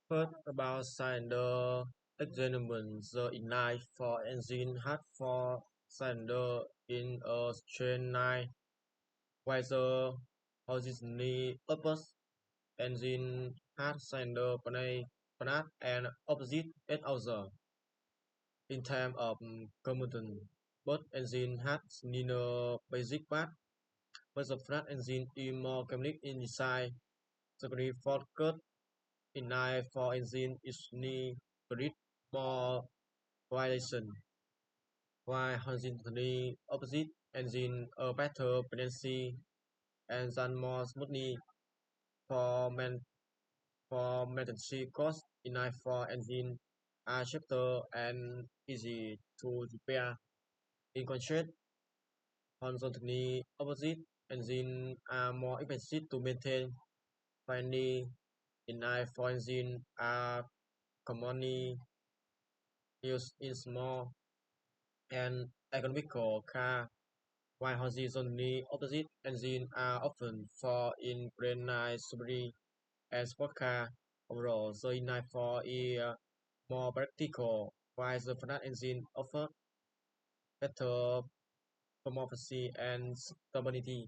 Heard about cylinder examination the inline for engine had for cylinder in a straight line while the originally opposite engine had cylinder panel and opposite each other. In terms of commutants, both engines had linear basic parts, but the front engine is more complex in design. The focus inline for engine is needed more variation, while horizontally opposite engine a better balancing and run more smoothly for maintenance costs. Inline for engine are cheaper and easy to repair. In contrast, horizontally opposite engines are more expensive to maintain. Finally, inline for engines are commonly used in small and economical cars, while horizontally opposite engines are often found in Grand Super and sport cars. Overall, the inline four is more practical, while the front engine offers better performance and stability.